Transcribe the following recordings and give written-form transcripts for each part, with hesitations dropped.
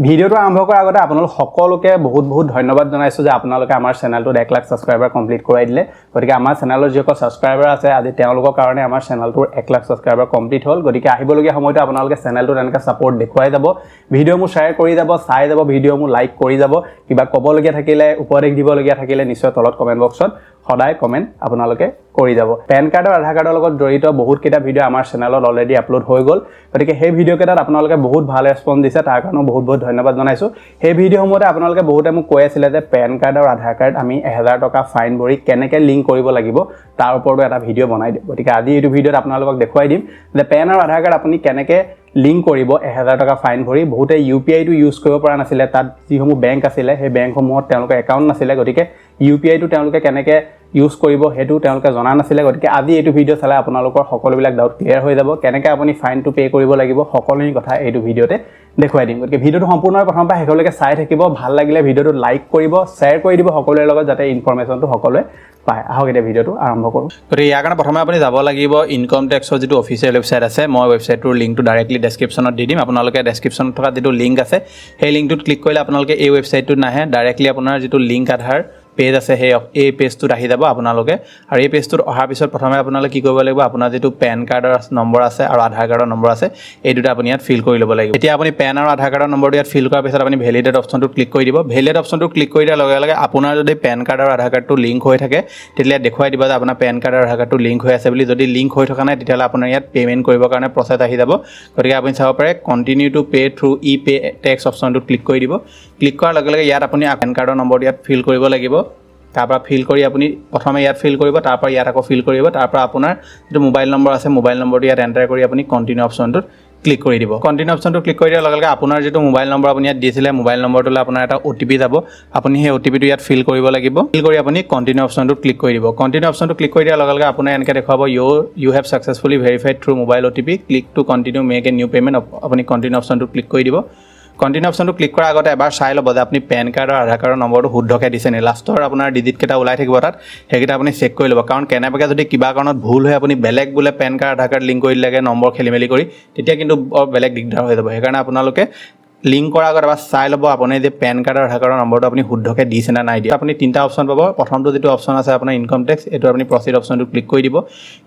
ভিডিওটো আৰম্ভ কৰাৰ আগতে আপোনালোক সকলোকে বহুত ধন্যবাদ জনাইছো যে আপোনালোকে আমাৰ চেনেলটোত 1 লাখ সাবস্ক্ৰাইবাৰ কমপ্লিট কৰাই দিলে গতিকে আমাৰ চেনেলৰ যিসকল সাবস্ক্ৰাইবাৰ আছে আজি তেওঁলোকৰ কাৰণে আমাৰ চেনেলটোৰ 1 লাখ সাবস্ক্ৰাইবাৰ কমপ্লিট হ'ল গতিকে আহিবলগীয়া সময়টো আপোনালোকে চেনেলটোত এনেকৈ সাপোৰ্ট দেখুৱাই যাব ভিডিঅ'মু শ্বেয়াৰ কৰি যাব চাই যাব ভিডিঅ'মু লাইক কৰি যাব কিবা ক'বলগীয়া থাকিলে উপদেশ দিবলগীয়া থাকিলে নিশ্চয় তলত কমেন্ট বক্সত সদায় কমেন্ট আপোনালোকে কৰি যাব পেন কাৰ্ড আৰু আধাৰ কাৰ্ডৰ লগত জড়িত বহুত কেইটা ভিডিঅ' আমাৰ চেনেলত অলৰেডি আপলোড হৈ গ'ল গতিকে সেই ভিডিঅ' কেইটাত আপোনালোকে বহুত ভাল ৰেসপন্স দিছে তাৰ কাৰণে বহুত ধন্যবাদ জনাইছো সেই ভিডিঅ'সমূহতে আপোনালোকে বহুতে মোক কৈ আছিল যে পেন কাৰ্ড আৰু আধাৰ কাৰ্ড আমি 1000 টকা ফাইন ভৰি কেনেকৈ লিংক কৰিব লাগিব তাৰ ওপৰতো এটা ভিডিঅ' বনাই দিম গতিকে আজি এই ভিডিঅ'ত আপোনালোকক দেখুৱাই দিম যে পেন আৰু আধাৰ কাৰ্ড আপুনি কেনেকৈ লিংক কৰিব 1000 টকা ফাইন ভৰি বহুতে ইউপিআই টো ইউজ কৰিব পৰা নাছিলে তাত যিসমূহ বেংক আছিল সেই বেংকসমূহত তেওঁলোকৰ একাউণ্ট নাছিলে গতিকে ইউপিআই টো তেওঁলোকে কেনেকৈ ইউজ কৰিব হেতু তেওঁলোকে জনা নাছিলে গতিকে আজি এই ভিডিঅ' চালে আপোনালোকৰ সকলোবিলাক ডাউট ক্লিয়াৰ হৈ যাব কেনেকৈ আপুনি ফাইনটো পে কৰিব লাগিব সকলোখিনি কথা এই ভিডিঅ'তে দেখুৱাই দিম গতিকে ভিডিঅ'টো সম্পূৰ্ণ প্ৰথম পৰা শেষলৈকে চাই থাকিব ভাল লাগিলে ভিডিঅ'টো লাইক কৰিব শ্বেয়াৰ কৰি দিব সকলোৰে লগত যাতে ইনফৰমেশ্যনটো সকলোৱে পায় আহক এতিয়া ভিডিঅ'টো আৰম্ভ কৰোঁ গতিকে ইয়াৰ কাৰণে প্ৰথমে আপুনি যাব লাগিব ইনকম টেক্সৰ যিটো অফিচিয়েল ৱেবছাইট আছে মই ৱেবছাইটটোৰ লিংকটো ডাইৰেক্টলি ডেছক্ৰিপশ্যনত দি দিম আপোনালোকে ডেছক্ৰিপশ্যনত থকা যিটো লিংক আছে সেই লিংকটোত ক্লিক কৰিলে আপোনালোকে এই ৱেবছাইটটোত নাহে ডাইৰেক্টলি আপোনাৰ যিটো লিংক আধাৰ পেজ আছে এই পেজটোত আহি যাব আপোনালোকে আৰু এই পেজটোত অহাৰ পিছত প্ৰথমে আপোনালোকে কি কৰিব লাগিব আপোনাৰ যিটো পেন কাৰ্ডৰ নম্বৰ আছে আৰু আধাৰ কাৰ্ডৰ নম্বৰ আছে এই দুটা আপুনি ইয়াত ফিল কৰি ল'ব লাগিব এতিয়া আপুনি পেন আৰু আধাৰ কাৰ্ডৰ নম্বৰটো ইয়াত ফিল কৰাৰ পিছত আপুনি ভেলিডেট অপশ্যনটোত ক্লিক কৰি দিব ভেলিডেট অপশ্যনটো ক্লিক কৰি দিয়াৰ লগে লগে আপোনাৰ যদি পেন কাৰ্ড আৰু আধাৰ কাৰ্ডটো লিংক হৈ থাকে তেতিয়া দেখুৱাই দিব যে আপোনাৰ পেন কাৰ্ড আৰু আধাৰ কাৰ্ডটো লিংক হৈ আছে বুলি যদি লিংক হৈ থকা নাই তেতিয়াহ'লে আপোনাৰ ইয়াত পে'মেণ্ট কৰিবৰ কাৰণে প্ৰচেছ আহি যাব গতিকে আপুনি চাব পাৰে continue to pay through e pay tax অপশ্যনটোত ক্লিক কৰি দিব ক্লিক কৰাৰ লগে লগে ইয়াত আপুনি পেন কাৰ্ডৰ নম্বৰটো ইয়াত ফিল কৰিব লাগিব তাৰপৰা ফিল কৰি আপুনি প্ৰথমে ইয়াত ফিল কৰিব তাৰপৰা ইয়াত আকৌ ফিল কৰিব তাৰপৰা আপোনাৰ যিটো মোবাইল নম্বৰ আছে মোবাইল নম্বৰটো ইয়াত এণ্টাৰ কৰি আপুনি কণ্টিনিউ অপশ্যনটোত ক্লিক কৰি দিব কণ্টিনিউ অপশ্যনটো ক্লিক কৰি দিয়াৰ লগে লগে আপোনাৰ যিটো মোবাইল নম্বৰ আপুনি ইয়াত দিছিলে মোবাইল নম্বৰটোলৈ আপোনাৰ এটা অ'টিপি যাব আপুনি সেই অ'টিপিটো ইয়াত ফিল কৰিব লাগিব ফিল কৰি আপুনি কণ্টিনিউ অপশ্যনটোত ক্লিক কৰি দিব কণ্টিনিউ অপশ্যনটো ক্লিক কৰি দিয়াৰ লগে লগে আপোনাৰ এনেকৈ দেখুৱাব you have successfully verified through mobile OTP click to continue make a new payment আপুনি কণ্টিনিউ অপশ্যনটো ক্লিক কৰি দিব কণ্টিনিউ অপশ্যনটো ক্লিক কৰাৰ আগতে এবাৰ চাই ল'ব যে আপুনি পেন কাৰ্ড আৰু আধাৰ কাৰ্ডৰ নম্বৰটো শুদ্ধকৈ দিছে নি লাষ্টৰ আপোনাৰ ডিজিট কেইটা ওলাই থাকিব তাত সেইকেইটা আপুনি চেক কৰি ল'ব কাৰণ কেনেবাকৈ যদি কিবা কাৰণত ভুল হৈ আপুনি বেলেগ বোলে পেন কাৰ্ড আধাৰ কাৰ্ড লিংক কৰি দিলেগৈ নম্বৰ খেলি মেলি কৰি তেতিয়া কিন্তু বেলেগ দিগদাৰ হৈ যাব সেইকাৰণে আপোনালোকে লিংক কৰাৰ আগত এবাৰ চাই ল'ব আপুনি যে পেন কাৰ্ড আৰু আধাৰ কাৰ্ডৰ নম্বৰটো আপুনি শুদ্ধকৈ দিছে নে নাই দিয়া আপুনি তিনিটা অপশ্যন পাব প্ৰথমটো যিটো অপশ্যন আছে আপোনাৰ ইনকম টেক্স এইটো আপুনি প্ৰচিড অপশ্যনটো ক্লিক কৰি দিব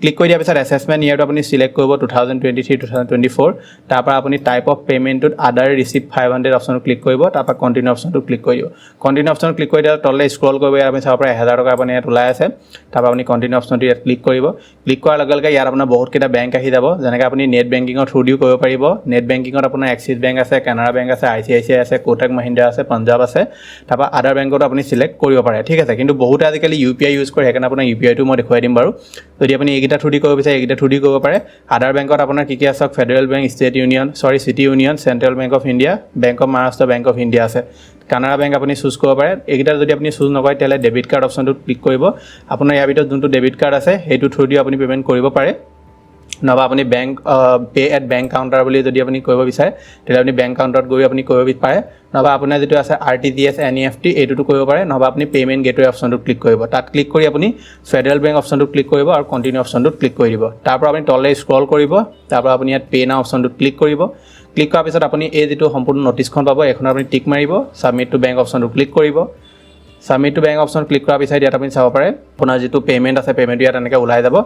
ক্লিক কৰি দিয়াৰ পিছত এছেছমেণ্ট ইয়েৰটো আপুনি চিলেক্ট কৰিব 2023-2024 তাৰপৰা আপুনি টাইপ অফ পে'মেণ্টটোত আদাৰ ৰিচিভ 500 অপশ্যনটো ক্লিক কৰিব তাৰপৰা কণ্টিনিউ অপশ্যনটো ক্লিক কৰি দিব কণ্টিনিউ অপশ্যনটো ক্লিক কৰি দিয়াৰ তললৈ স্ক্ৰল কৰিব ইয়াত আপুনি চাব পাৰে 1000 টকা আপুনি ইয়াত ওলাই আছে তাৰপৰা আপুনি কণ্টিনিউ অপশ্যনটো ইয়াত ক্লিক কৰিব ক্লিক কৰাৰ লগে লগে ইয়াত আপোনাৰ বহুতকেইটা বেংক আহি যাব যেনেকৈ আপুনি নেট বেংকিঙৰ থ্ৰু দিও কৰিব পাৰিব নেট বেংকিঙত আপোনাৰ এক্সিছ বেংক আছে কানাড়া বেংক আছে ICICI আছে কোটাক মহিন্দ্ৰা আছে পাঞ্জাব আছে তাৰপৰা আদাৰ বেংকতো আপুনি চিলেক্ট কৰিব পাৰে ঠিক আছে কিন্তু বহুতে আজিকালি ইউপিআই ইউজ কৰে সেইকাৰণে আপোনাৰ ইউপিআইটো মই দেখুৱাই দিম বাৰু যদি আপুনি এইকেইটা থ্ৰু দি কৰিব বিচাৰে এইকেইটা থ্ৰু দি কৰিব পাৰে আদাৰ বেংকত আপোনাৰ কি আছে federal bank state union city union central bank of India bank of Maharashtra bank of India আছে কানাড়া বেংক আপুনি চুজ কৰিব পাৰে এইকেইটা যদি আপুনি চুজ নকৰে তেতিয়াহ'লে ডেবিট কাৰ্ড অপশ্যনটোত ক্লিক কৰিব আপোনাৰ ইয়াৰ ভিতৰত যোনটো ডেবিট কাৰ্ড আছে সেইটো থ্ৰু দি আপুনি পে'মেণ্ট কৰিব পাৰে নহবা আপুনি bank pay at bank counter বুলি যদি আপুনি কৰিব বিচাৰে তেতিয়া আপুনি বেংক কাউণ্টাৰত গৈ আপুনি কৰিব পাৰে নহবা আপোনাৰ যিটো আছে RTGS NEFT এইটোতো কৰিব পাৰে নহবা আপুনি পে'মেণ্ট গেটৱে অপশ্যনটোত ক্লিক কৰিব তাত ক্লিক কৰি আপুনি ফেডাৰেল বেংক অপশ্যনটোত ক্লিক কৰিব আৰু কণ্টিনিউ অপশ্যনটোত ক্লিক কৰি দিব তাৰপৰা আপুনি তললৈ স্ক্ৰল কৰিব তাৰপৰা আপুনি ইয়াত পে নাও অপশ্যনটোত ক্লিক কৰিব ক্লিক কৰাৰ পিছত আপুনি এই যিটো সম্পূৰ্ণ নটিছখন পাব এইখনত আপুনি টিক মাৰিব ছাবমিট টু বেংক অপশ্যনটো ক্লিক কৰিব submit to bank option click কৰাৰ পিছত ইয়াত আপুনি চাব পাৰে আপোনাৰ যিটো পে'মেণ্ট আছে পে'মেণ্টটো ইয়াত এনেকৈ ওলাই যাব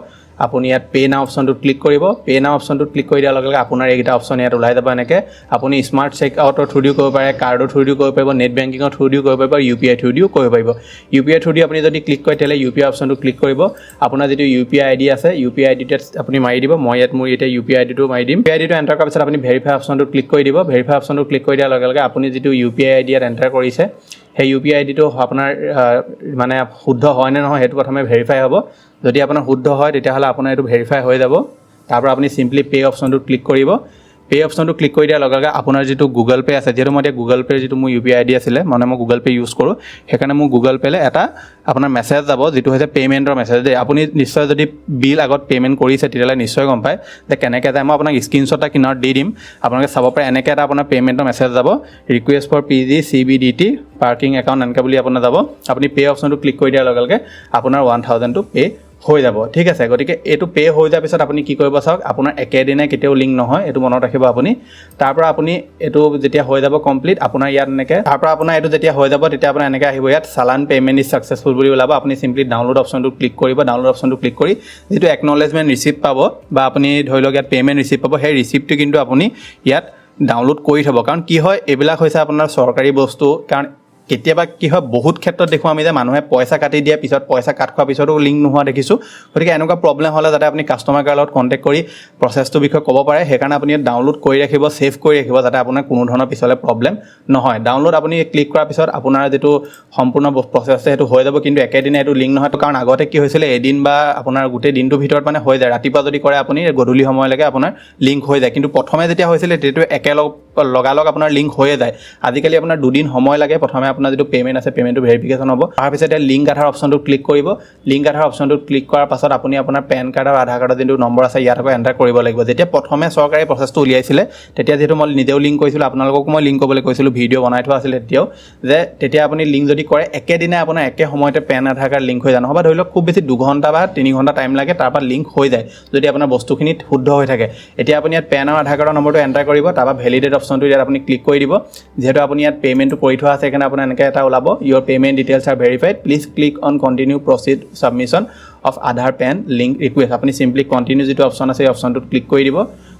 আপুনি ইয়াত পে নাও অপশ্যনটোত ক্লিক কৰিব পে নাও অপশ্যনটোত ক্লিক কৰি দিয়াৰ লগে লগে আপোনাৰ এইকেইটা অপশ্যন ইয়াত ওলাই যাব এনেকৈ আপুনি স্মাৰ্ট চেক আউটৰ থ্ৰু দিও কৰিব পাৰে কাৰ্ডৰ থ্ৰু দিও কৰিব পাৰিব নেট বেংকিঙৰ থ্ৰু দিও কৰিব পাৰিব ইউপিআই থ্ৰু দিও কৰিব পাৰিব ইউপিআই থ্ৰু দি আপুনি যদি ক্লিক কৰে তেতিয়াহ'লে ইউপিআই অপশ্যনটো ক্লিক কৰিব আপোনাৰ যিটো ইউপিআই আইডি আছে ইউপিআই আইডিটো আপুনি মাৰি দিব মই ইয়াত মোৰ এতিয়া ইউপিআই আইডিটো মাৰি দিম ইউপিআই আইডিটো এণ্টাৰ কৰাৰ পিছত আপুনি ভেৰিফাই অপশ্যনটোত ক্লিক কৰি দিব ভেৰিফাই অপশ্যনটো ক্লিক কৰি দিয়াৰ লগে লগে আপুনি যিটো ইউপিআই আইডি ইয়াত এণ্টাৰ কৰিছে সেই ইউপিআই আইডিটো আপোনাৰ মানে শুদ্ধ হয় নে নহয় সেইটো প্ৰথমে ভেৰিফাই হ'ব যদি আপোনাৰ শুদ্ধ হয় তেতিয়াহ'লে আপোনাৰ এইটো ভেৰিফাই হৈ যাব তাৰপৰা আপুনি চিম্পলি পে অপশ্যনটোত ক্লিক কৰিব পে অপশ্যনটো ক্লিক কৰি দিয়াৰ লগে লগে আপোনাৰ যিটো গুগল পে আছে যিহেতু মই এতিয়া গুগল পেৰ যিটো মোৰ ইউপিআই আইডি আছিলে মানে মই গুগল পে ইউজ কৰোঁ সেইকাৰণে মোৰ গুগল পেলৈ এটা আপোনাৰ মেছেজ যাব যিটো হৈছে পে'মেণ্টৰ মেছেজ দেই আপুনি নিশ্চয় যদি বিল আগত পে'মেণ্ট কৰিছে তেতিয়াহ'লে নিশ্চয় গম পায় যে কেনেকৈ যায় মই আপোনাক স্ক্ৰীনশ্বট এটা কিনাৰত দি দিম আপোনালোকে চাব পাৰে এনেকৈ এটা আপোনাৰ পে'মেণ্টৰ মেছেজ যাব request for PG CBDT parking account এনেকৈ বুলি আপোনাৰ যাব আপুনি পে অপশ্যনটো ক্লিক কৰি দিয়াৰ লগে লগে আপোনাৰ 1000 পে হৈ যাব ঠিক আছে গতিকে এটো পে হৈ যোৱাৰ পিছত আপুনি কি কৰিব চাওক আপোনাৰ একেদিনে কেতিয়াও লিংক নহয় এটো মনত ৰাখিব আপুনি তাৰ পৰা আপুনি এটো যেতিয়া হৈ যাব কমপ্লিট আপোনাৰ ইয়াত এনেকে তাৰ পৰা আপোনাৰ এটো যেতিয়া হৈ যাব তেতিয়া আপোনাৰ এনেকে আহিব ইয়াত চালান পেমেন্ট ইজ সাকসেসফুল বুলি ওলাব আপুনি সিম্পলি ডাউনলোড অপচনটো ক্লিক কৰিব ডাউনলোড অপচনটো ক্লিক কৰি যেটো একনলেজমেন্ট ৰিসিপ্ট পাব বা আপুনি ধৰি লওক ইয়াত পেমেন্ট ৰিসিপ্ট পাব সেই ৰিসিপ্টটো কিন্তু আপুনি ইয়াত ডাউনলোড কৰি থব কাৰণ কি হয় এবিলাক হৈছে আপোনাৰ সৰকাৰি বস্তু কাৰণ কেতিয়াবা কি হয় বহুত ক্ষেত্ৰত দেখো আমি যে মানুহে পইচা কাটি দিয়া পিছত পইচা কাট খোৱা পিছতো লিংক নোহোৱা দেখিছো গতিকে এনেকুৱা প্ৰবলেম হলে যাতে আপুনি কাস্টমাৰ কেয়াৰ লগত কন্টাক্ট কৰি প্ৰসেছটো বিষয়ে ক'ব পাৰে সেইকাৰণে আপুনি ডাউনলোড কৰি ৰাখিব সেভ কৰি ৰাখিব যাতে আপোনাৰ কোনো ধৰণৰ পিছলে প্ৰবলেম নহয় ডাউনলোড আপুনি ক্লিক কৰাৰ পিছত আপোনাৰ যেটো সম্পূৰ্ণ প্ৰসেছ আছে হেতু হৈ যাব কিন্তু একেদিনে এটো লিংক নহয় কাৰণ আগতে কি হৈছিল এদিন বা আপোনাৰ গোটেই দিনটোৰ ভিতৰত মানে হৈ যায় ৰাতিপুৱা যদি কৰে আপুনি গধূলি সময়লৈকে আপোনাৰ লিংক হৈ যায় কিন্তু প্ৰথমে যেতিয়া হৈছিল তেটো একেলগ লগালগ আপোনাৰ লিংক হৈ যায় আজিকালি আপোনাৰ দুদিন সময় লাগে প্ৰথমে আপোনাৰ যেটো পেমেন্ট আছে পেমেন্টটো ভেৰিফিকেশন হ'ব তাৰ পিছতে লিংক আধাৰ অপচনটো ক্লিক কৰিব লিংক আধাৰ অপচনটো ক্লিক কৰাৰ পাছত আপুনি আপোনাৰ পেন কাৰ্ড আৰু আধাৰ কাৰ্ডৰ যেটো নম্বৰ আছে ইয়াত আকৌ এন্টাৰ কৰিব লাগিব যেতিয়া প্ৰথমে সৰকাৰি প্ৰসেছটো উলিয়াইছিলে তেতিয়া যেটো মই নিজেও লিংক কৰিছিল আপোনালোককো মই লিংক কৰিবলৈ কৈছিল ভিডিও বনাই থোৱা আছিল তেতিয়াও যে তেতিয়া আপুনি লিংক যদি কৰে একেদিনে আপোনাৰ একে সময়তে পেন আধাৰ কাৰ্ড লিংক হৈ যায় নহবা ধৰি লওক খুব বেছি 2 ঘণ্টা বা 3 ঘণ্টা টাইম লাগে তাৰপৰা লিংক হৈ যায় যদি আপোনাৰ বস্তুখিনি শুদ্ধ হৈ থাকে এতিয়া আপুনি ইয়াত পেন আৰু আধাৰ কাৰ্ডৰ নম্বৰটো এন্টাৰ কৰিব তাৰপৰা ভ্যালিডেট অপচনটো ইয়াত আপুনি ক্লিক কৰি দিব যেহেতু আপুনি ইয়াত পেমেন্টটো কৰি থোৱা আছে এখানে আপোনাৰ এনেকে এটা ওলাব your payment details are verified please click on continue proceed submission of Aadhar PAN link request আপুনি simply continue যেটো অপচন আছে এই অপচনটো ক্লিক কৰি দিব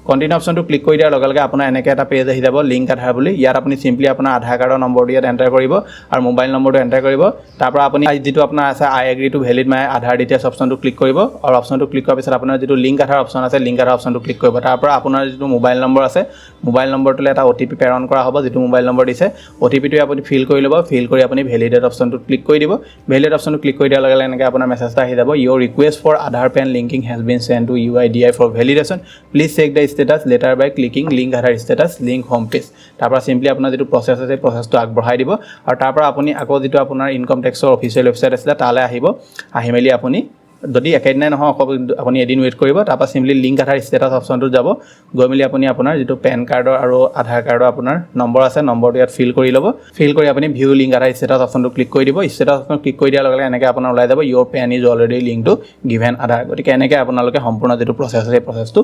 কন্টিনিউ অপচনটো ক্লিক কৰি দিয়াৰ লগে লগে আপোনাৰ এনেকে এটা পেজ আহি যাব লিংক আধাৰ বুলি ইয়াত আপুনি সিম্পলি আপোনাৰ আধাৰ কাৰ্ডৰ নম্বৰটো ইয়াত এন্টাৰ কৰিব আৰু মোবাইল নম্বৰটো এন্টাৰ কৰিব তাৰ পৰা আপুনি যেটো আপোনাৰ আছে I agree to valid my Aadhaar details অপচনটো ক্লিক কৰিব আৰু অপচনটো ক্লিক কৰাৰ পিছত আপোনাৰ যেটো লিংক আধাৰ অপচন আছে লিংক আধাৰ অপচনটো ক্লিক কৰিব তাৰ পৰা আপোনাৰ যেটো মোবাইল নম্বৰ আছে মোবাইল নম্বৰটোলে এটা ওটিপি প্ৰেৰণ কৰা হ'ব যেটো মোবাইল নম্বৰ দিছে ওটিপিটো আপুনি ফিল কৰি ল'ব ফিল কৰি আপুনি ভ্যালিডেট অপচনটো ক্লিক কৰি দিব ভ্যালিডেট অপচনটো ক্লিক কৰি দিয়াৰ লগে লগে এনেকে আপোনাৰ মেছেজটা আহি যাব your request for Aadhar PAN linking has been sent to UIDI for validation please check the status later by clicking link Aadhar status link home page তাৰ পৰা সিম্পলি আপোনাৰ যেটো প্ৰসেছ আছে প্ৰসেছটো আগবঢ়াই দিব আৰু তাৰ পৰা আপুনি আকৌ যেটো আপোনাৰ ইনকাম টেক্সৰ অফিচিয়েল ওয়েবসাইট আছে তালে আহিব আহি মেলি আপুনি যদি একেদিনাই নহয় আপুনি এদিন ওয়েট কৰিব তাৰ পৰা সিম্পলি লিংক আধাৰ ষ্টেটাস অপচনটো যাব গৈ মেলি আপুনি আপোনাৰ যেটো পেন কাৰ্ডৰ আৰু আধাৰ কাৰ্ডৰ আপোনাৰ নম্বৰ আছে নম্বৰটো ইয়াত ফিল কৰি ল'ব ফিল কৰি আপুনি ভিউ লিংক আধাৰ ষ্টেটাস অপচনটো ক্লিক কৰি দিব ষ্টেটাস অপচন ক্লিক কৰি দিয়াৰ লগে লগে এনেকে আপোনাৰ ওলাই যাব your PAN is already linked to given আধাৰ গতিকে এনেকে আপোনালোকে সম্পূৰ্ণ যেটো প্ৰসেছ আছে প্ৰসেছটো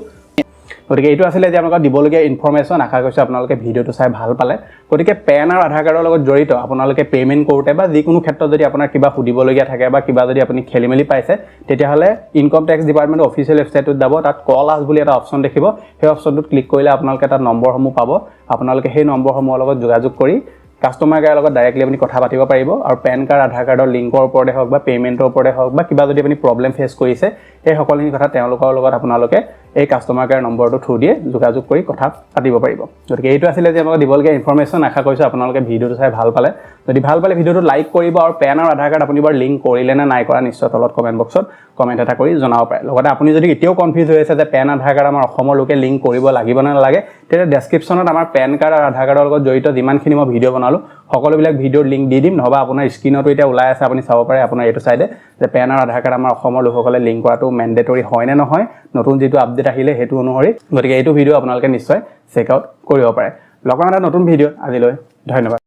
গতিকে এইটো আছিল যে আপোনালোকক দিবলগীয়া ইনফৰমেশন আশা কৰিছো আপোনালোকে ভিডিওটো চাই ভাল পালে গতিকে পেন আৰু আধাৰ কাৰ্ডৰ লগত জড়িত আপোনালোকে পেমেন্ট কৰোতে বা যিকোনো ক্ষেত্ৰত যদি আপোনাৰ কিবা সুধিবলগীয়া থাকে বা কিবা যদি আপুনি খেলিমেলি পাইছে তেতিয়া হলে ইনকাম টেক্স ডিপাৰ্টমেন্টৰ অফিচিয়েল ওয়েবসাইটত যাব তাত কল আস বুলি এটা অপচন দেখিব সেই অপচনটোত ক্লিক কৰিলে আপোনালোকে তাত নম্বৰসমূহ পাব আপোনালোকে সেই নম্বৰসমূহৰ লগত যোগাযোগ কৰি কাস্টমাৰ কেয়াৰ লগত ডাইৰেক্টলি আপুনি কথা পাতিব পাৰিব আৰু পেন কাৰ্ড আধাৰ কাৰ্ডৰ লিংকৰ ওপৰতে হওক বা পেমেন্টৰ ওপৰতে হওক বা কিবা যদি আপুনি প্ৰবলেম ফেস কৰিছে এই সকলোখিনি কথা তেওঁলোকৰ লগত আপোনালোকে এই কাস্টমাৰ কেয়াৰ নম্বৰটো থ্ৰু দিয়ে যোগাযোগ কৰি কথা পাতিব পাৰিব গতিকে এইটো আছিল যে আমাক দিবলগীয়া ইনফৰমেশন আশা কৰিছো আপোনালোকে ভিডিওটো চাই ভাল পালে যদি ভাল পালে ভিডিওটো লাইক কৰিব আৰু পেন আৰু আধাৰ কাৰ্ড আপুনি বাৰ লিংক কৰিলে না নাই কৰা নিশ্চয় তলত কমেন্ট বক্সত কমেন্ট এটা কৰি জনাব পাৰে লগতে আপুনি যদি এতিয়াও কনফিউজ হৈ আছে যে পেন আধাৰ কাৰ্ড আমাৰ অসমৰ লোকে লিংক কৰিব লাগিব না নালাগে তেতিয়া ডেসক্ৰিপচনত আমাৰ পেন কাৰ্ড আৰু আধাৰ কাৰ্ডৰ লগত জড়িত যিমানখিনি মই ভিডিও বনালো সকলোবিলাক ভিডিওৰ লিংক দি দিম নহবা আপোনাৰ স্ক্ৰিনতো এটা ওলাই আছে আপুনি চাব পাৰে আপোনাৰ এইটো সাইডে যে পেন আৰু আধাৰ কাৰ্ড আমাৰ অসমৰ লোকসকলে লিংক কৰাটো ম্যান্ডেটৰি হয় নে নহয় নতুন যেটো আপডেট আহিলে হেতু অনুসৰি গতিকে এইটো ভিডিও আপোনালোকে নিশ্চয় চেক আউট কৰিব পাৰে লগতে এটা নতুন ভিডিও আজিলৈ ধন্যবাদ